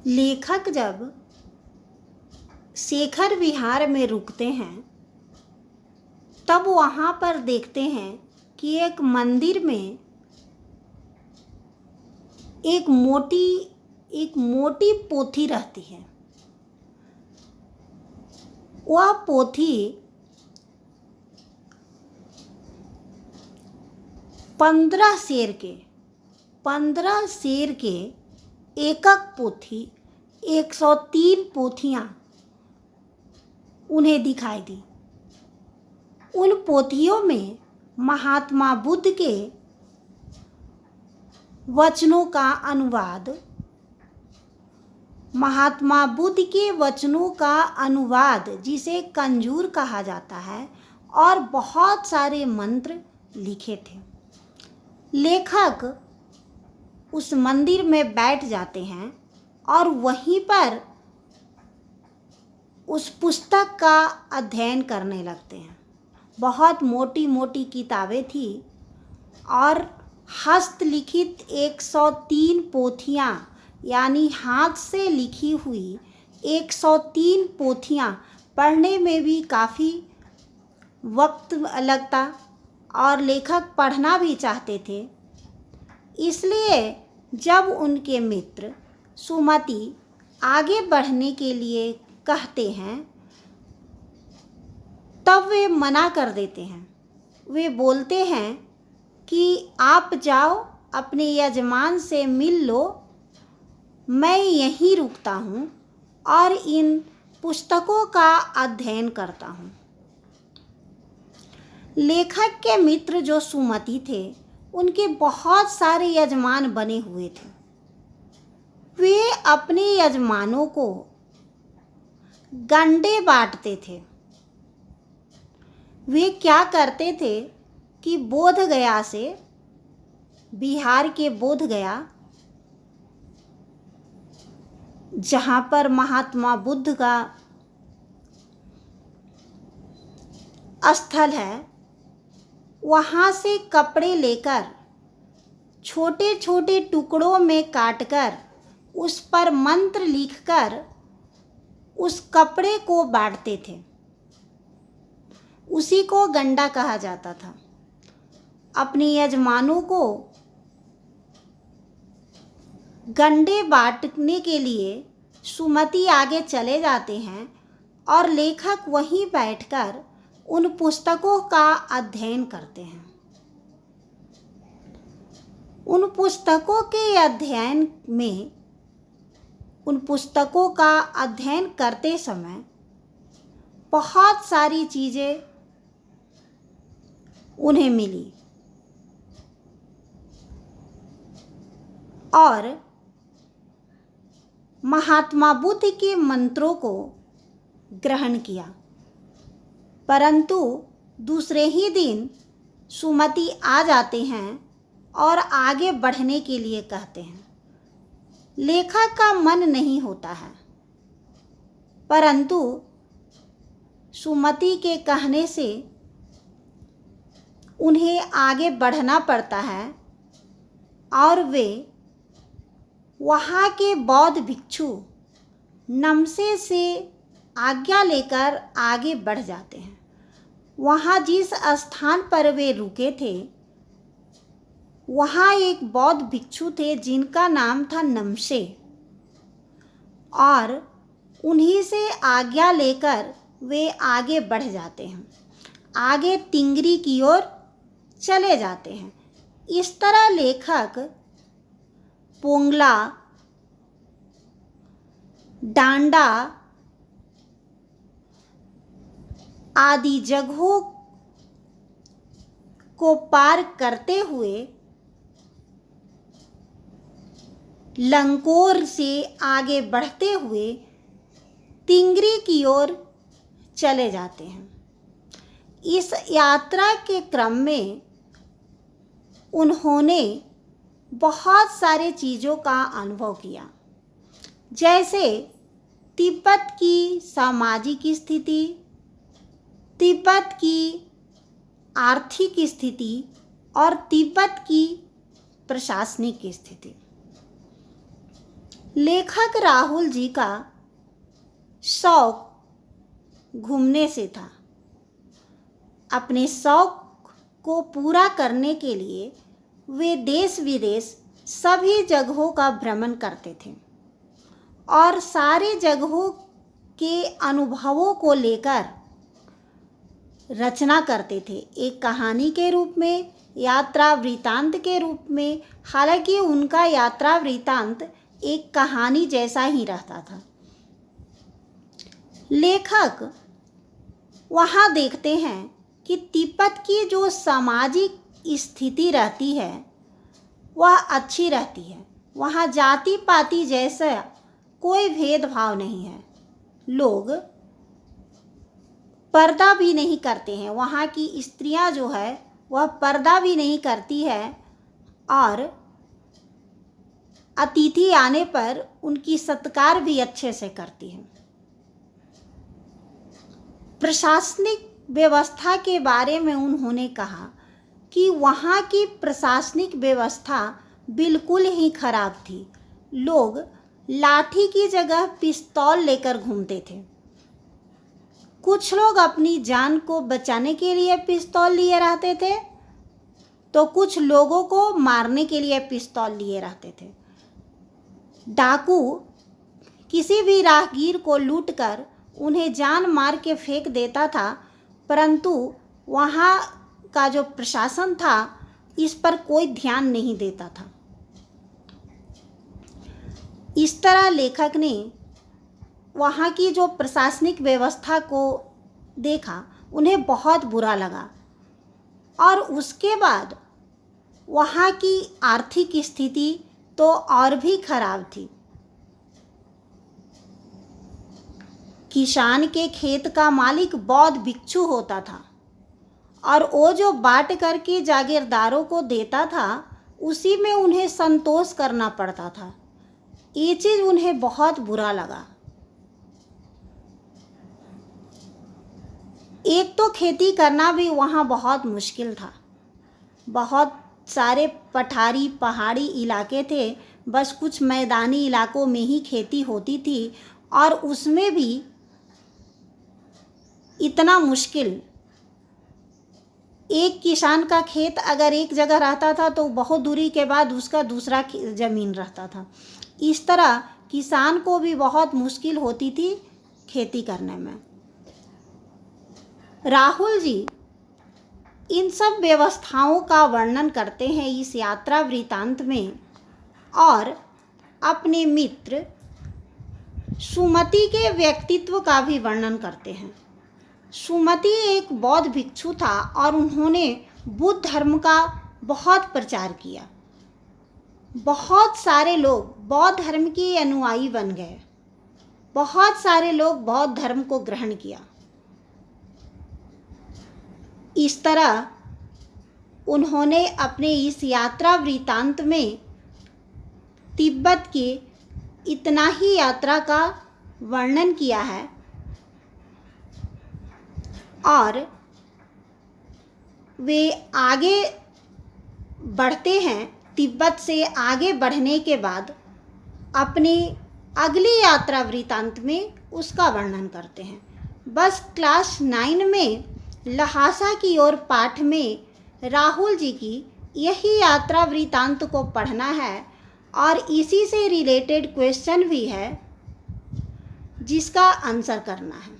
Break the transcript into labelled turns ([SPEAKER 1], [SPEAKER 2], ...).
[SPEAKER 1] लेखक जब शेखर विहार में रुकते हैं तब वहाँ पर देखते हैं कि एक मंदिर में एक मोटी पोथी रहती है। वह पोथी 15 शेर के एकक पोथी 103 पोथियाँ उन्हें दिखाई दी। उन पोथियों में महात्मा बुद्ध के वचनों का अनुवाद जिसे कंजूर कहा जाता है और बहुत सारे मंत्र लिखे थे। लेखक उस मंदिर में बैठ जाते हैं और वहीं पर उस पुस्तक का अध्ययन करने लगते हैं। बहुत मोटी मोटी किताबें थी और हस्तलिखित 103 पोथियाँ यानी हाथ से लिखी हुई 103 पोथियाँ पढ़ने में भी काफ़ी वक्त लगता और लेखक पढ़ना भी चाहते थे। इसलिए जब उनके मित्र सुमति आगे बढ़ने के लिए कहते हैं तब वे मना कर देते हैं। वे बोलते हैं कि आप जाओ, अपने यजमान से मिल लो, मैं यहीं रुकता हूँ और इन पुस्तकों का अध्ययन करता हूँ। लेखक के मित्र जो सुमति थे उनके बहुत सारे यजमान बने हुए थे। वे अपने यजमानों को गंडे बांटते थे। वे क्या करते थे कि बोधगया से, बिहार के बोधगया जहाँ पर महात्मा बुद्ध का स्थल है, वहाँ से कपड़े लेकर छोटे छोटे टुकड़ों में काटकर उस पर मंत्र लिखकर उस कपड़े को बांटते थे। उसी को गंडा कहा जाता था। अपने यजमानों को गंडे बांटने के लिए सुमति आगे चले जाते हैं और लेखक वहीं बैठकर उन पुस्तकों का अध्ययन करते हैं। उन पुस्तकों का अध्ययन करते समय बहुत सारी चीज़ें उन्हें मिली और महात्मा बुद्ध के मंत्रों को ग्रहण किया। परंतु दूसरे ही दिन सुमति आ जाते हैं और आगे बढ़ने के लिए कहते हैं। लेखक का मन नहीं होता है, परंतु सुमति के कहने से उन्हें आगे बढ़ना पड़ता है और वे वहाँ के बौद्ध भिक्षु नमसे से आज्ञा लेकर आगे बढ़ जाते हैं। वहाँ जिस स्थान पर वे रुके थे वहाँ एक बौद्ध भिक्षु थे जिनका नाम था नमसे, और उन्हीं से आज्ञा लेकर वे आगे बढ़ जाते हैं, आगे तिंगरी की ओर चले जाते हैं। इस तरह लेखक पोंगला, डांडा आदि जगहों को पार करते हुए लंकोर से आगे बढ़ते हुए तिंगरी की ओर चले जाते हैं। इस यात्रा के क्रम में उन्होंने बहुत सारे चीज़ों का अनुभव किया, जैसे तिब्बत की सामाजिक स्थिति, तिब्बत की आर्थिक स्थिति और तिब्बत की प्रशासनिक स्थिति। लेखक राहुल जी का शौक घूमने से था। अपने शौक को पूरा करने के लिए वे देश विदेश सभी जगहों का भ्रमण करते थे और सारे जगहों के अनुभवों को लेकर रचना करते थे, एक कहानी के रूप में, यात्रा वृतांत के रूप में। हालांकि उनका यात्रा वृतांत एक कहानी जैसा ही रहता था। लेखक वहाँ देखते हैं कि तिब्बत की जो सामाजिक स्थिति रहती है वह अच्छी रहती है। वहाँ जाति पाति जैसा कोई भेदभाव नहीं है। लोग पर्दा भी नहीं करते हैं। वहाँ की स्त्रियां जो है वह पर्दा भी नहीं करती है और अतिथि आने पर उनकी सत्कार भी अच्छे से करती है। प्रशासनिक व्यवस्था के बारे में उन्होंने कहा कि वहाँ की प्रशासनिक व्यवस्था बिल्कुल ही खराब थी। लोग लाठी की जगह पिस्तौल लेकर घूमते थे। कुछ लोग अपनी जान को बचाने के लिए पिस्तौल लिए रहते थे तो कुछ लोगों को मारने के लिए पिस्तौल लिए रहते थे। डाकू किसी भी राहगीर को लूटकर उन्हें जान मार के फेंक देता था, परंतु वहाँ का जो प्रशासन था इस पर कोई ध्यान नहीं देता था। इस तरह लेखक ने वहाँ की जो प्रशासनिक व्यवस्था को देखा, उन्हें बहुत बुरा लगा और उसके बाद वहाँ की आर्थिक स्थिति तो और भी खराब थी। किसान के खेत का मालिक बौद्ध भिक्षु होता था और वो जो बांट करके जागीरदारों को देता था उसी में उन्हें संतोष करना पड़ता था। ये चीज़ उन्हें बहुत बुरा लगा। एक तो खेती करना भी वहाँ बहुत मुश्किल था। बहुत सारे पठारी पहाड़ी इलाके थे, बस कुछ मैदानी इलाकों में ही खेती होती थी और उसमें भी इतना मुश्किल। एक किसान का खेत अगर एक जगह रहता था तो बहुत दूरी के बाद उसका दूसरा ज़मीन रहता था। इस तरह किसान को भी बहुत मुश्किल होती थी खेती करने में। राहुल जी इन सब व्यवस्थाओं का वर्णन करते हैं इस यात्रा वृतांत में और अपने मित्र सुमति के व्यक्तित्व का भी वर्णन करते हैं। सुमति एक बौद्ध भिक्षु था और उन्होंने बुद्ध धर्म का बहुत प्रचार किया। बहुत सारे लोग बौद्ध धर्म के अनुयायी बन गए। बहुत सारे लोग बौद्ध धर्म को ग्रहण किया। इस तरह उन्होंने अपने इस यात्रा वृतांत में तिब्बत के इतना ही यात्रा का वर्णन किया है और वे आगे बढ़ते हैं। तिब्बत से आगे बढ़ने के बाद अपनी अगली यात्रा वृतांत में उसका वर्णन करते हैं। बस क्लास 9 में लहासा की ओर पाठ में राहुल जी की यही यात्रा वृतांत को पढ़ना है और इसी से रिलेटेड क्वेश्चन भी है जिसका आंसर करना है।